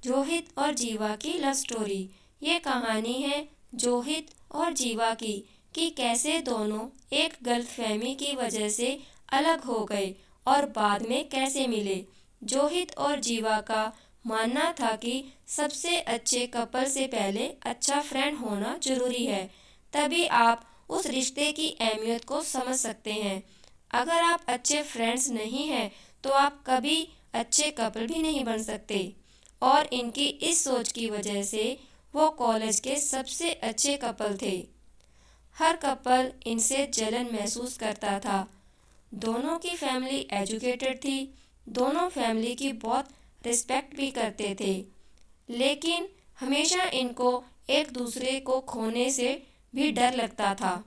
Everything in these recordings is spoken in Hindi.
जोहित और जीवा की लव स्टोरी। ये कहानी है जोहित और जीवा की कि कैसे दोनों एक गलतफहमी की वजह से अलग हो गए और बाद में कैसे मिले। जोहित और जीवा का मानना था कि सबसे अच्छे कपल से पहले अच्छा फ्रेंड होना जरूरी है, तभी आप उस रिश्ते की अहमियत को समझ सकते हैं। अगर आप अच्छे फ्रेंड्स नहीं हैं तो आप कभी अच्छे कपल भी नहीं बन सकते। और इनकी इस सोच की वजह से वो कॉलेज के सबसे अच्छे कपल थे। हर कपल इनसे जलन महसूस करता था। दोनों की फैमिली एजुकेटेड थी, दोनों फैमिली की बहुत रिस्पेक्ट भी करते थे, लेकिन हमेशा इनको एक दूसरे को खोने से भी डर लगता था,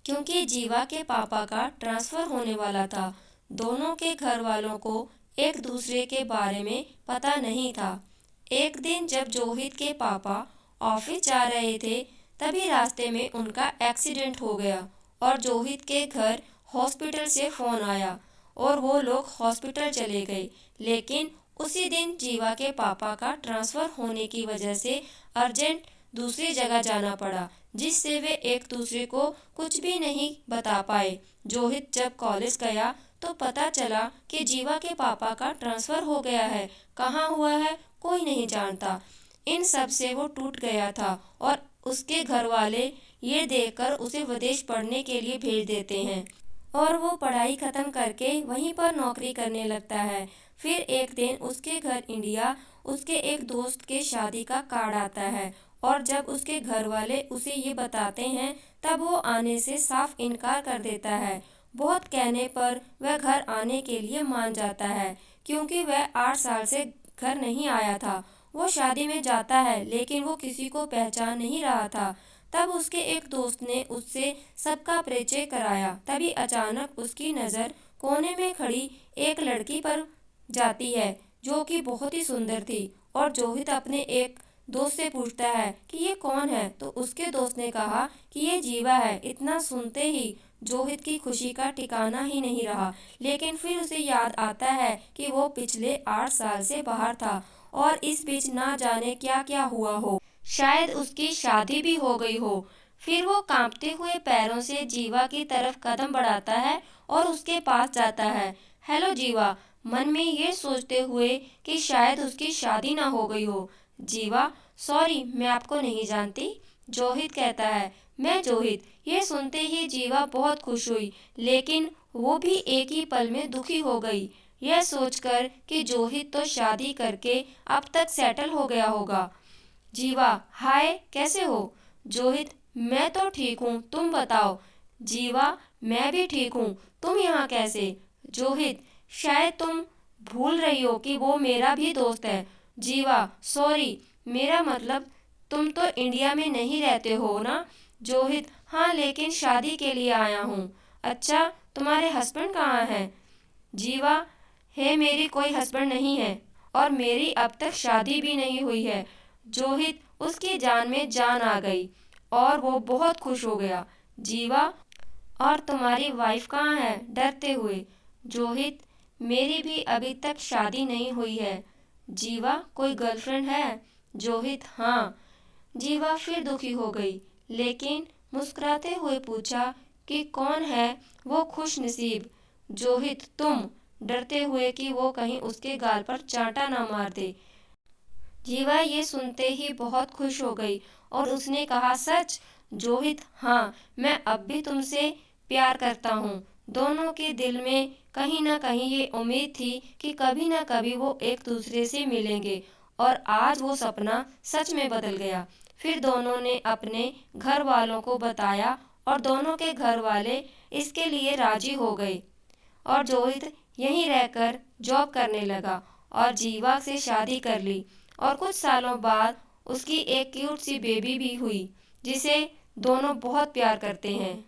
क्योंकि जीवा के पापा का ट्रांसफ़र होने वाला था। दोनों के घर वालों को एक दूसरे के बारे में पता नहीं था। एक दिन जब जोहित के पापा ऑफिस जा रहे थे, तभी रास्ते में उनका एक्सीडेंट हो गया और जोहित के घर हॉस्पिटल से फ़ोन आया और वो लोग हॉस्पिटल चले गए। लेकिन उसी दिन जीवा के पापा का ट्रांसफ़र होने की वजह से अर्जेंट दूसरी जगह जाना पड़ा, जिससे वे एक दूसरे को कुछ भी नहीं बता पाए। जोहित जब कॉलेज गया तो पता चला कि जीवा के पापा का ट्रांसफ़र हो गया है। कहाँ हुआ है कोई नहीं जानता। इन सब से वो टूट गया था और उसके घर वाले ये देखकर उसे विदेश पढ़ने के लिए भेज देते हैं और वो पढ़ाई ख़त्म करके वहीं पर नौकरी करने लगता है। फिर एक दिन उसके घर इंडिया उसके एक दोस्त के शादी का कार्ड आता है और जब उसके घर वाले उसे ये बताते हैं तब वो आने से साफ इनकार कर देता है। बहुत कहने पर वह घर आने के लिए मान जाता है, क्योंकि वह 8 साल से घर नहीं आया था। वो शादी में जाता है लेकिन वो किसी को पहचान नहीं रहा था। तब उसके एक दोस्त ने उससे सबका परिचय कराया। तभी अचानक उसकी नज़र कोने में खड़ी एक लड़की पर जाती है जो कि बहुत ही सुंदर थी और जोहित अपने एक दोस्त से पूछता है कि ये कौन है, तो उसके दोस्त ने कहा कि ये जीवा है। इतना सुनते ही जोहित की खुशी का ठिकाना ही नहीं रहा, लेकिन फिर उसे याद आता है कि वो पिछले 8 साल से बाहर था और इस बीच ना जाने क्या क्या हुआ हो। शायद उसकी शादी भी हो गई हो। फिर वो कांपते हुए पैरों से जीवा की तरफ कदम बढ़ाता है और उसके पास जाता है। हेलो जीवा, मन में ये सोचते हुए कि शायद उसकी शादी ना हो गई हो। जीवा, सॉरी, मैं आपको नहीं जानती। जोहित कहता है, मैं जोहित। ये सुनते ही जीवा बहुत खुश हुई, लेकिन वो भी एक ही पल में दुखी हो गई, यह सोचकर कि जोहित तो शादी करके अब तक सेटल हो गया होगा। जीवा, हाय, कैसे हो? जोहित, मैं तो ठीक हूँ, तुम बताओ। जीवा, मैं भी ठीक हूँ, तुम यहाँ कैसे? जोहित, शायद तुम भूल रही हो कि वो मेरा भी दोस्त है। जीवा, सॉरी, मेरा मतलब तुम तो इंडिया में नहीं रहते हो ना? जोहित, हाँ, लेकिन शादी के लिए आया हूँ। अच्छा, तुम्हारे हस्बैंड कहाँ हैं? जीवा, है, मेरी कोई हस्बैंड नहीं है और मेरी अब तक शादी भी नहीं हुई है। जोहित, उसकी जान में जान आ गई और वो बहुत खुश हो गया। जीवा, और तुम्हारी वाइफ कहाँ है? डरते हुए। जोहित, मेरी भी अभी तक शादी नहीं हुई है। जीवा, कोई गर्लफ्रेंड है? जोहित, हाँ। जीवा फिर दुखी हो गई, लेकिन मुस्कुराते हुए पूछा कि कौन है वो खुश नसीब? जोहित, तुम, डरते हुए कि वो कहीं उसके गाल पर चांटा ना मार दे। जीवा ये सुनते ही बहुत खुश हो गई और उसने कहा, सच? जोहित, हाँ, मैं अब भी तुमसे प्यार करता हूँ। दोनों के दिल में कहीं ना कहीं ये उम्मीद थी कि कभी ना कभी वो एक दूसरे से मिलेंगे और आज वो सपना सच में बदल गया। फिर दोनों ने अपने घर वालों को बताया और दोनों के घर वाले इसके लिए राजी हो गए और जोहित यहीं रहकर जॉब करने लगा और जीवा से शादी कर ली और कुछ सालों बाद उसकी एक क्यूट सी बेबी भी हुई, जिसे दोनों बहुत प्यार करते हैं।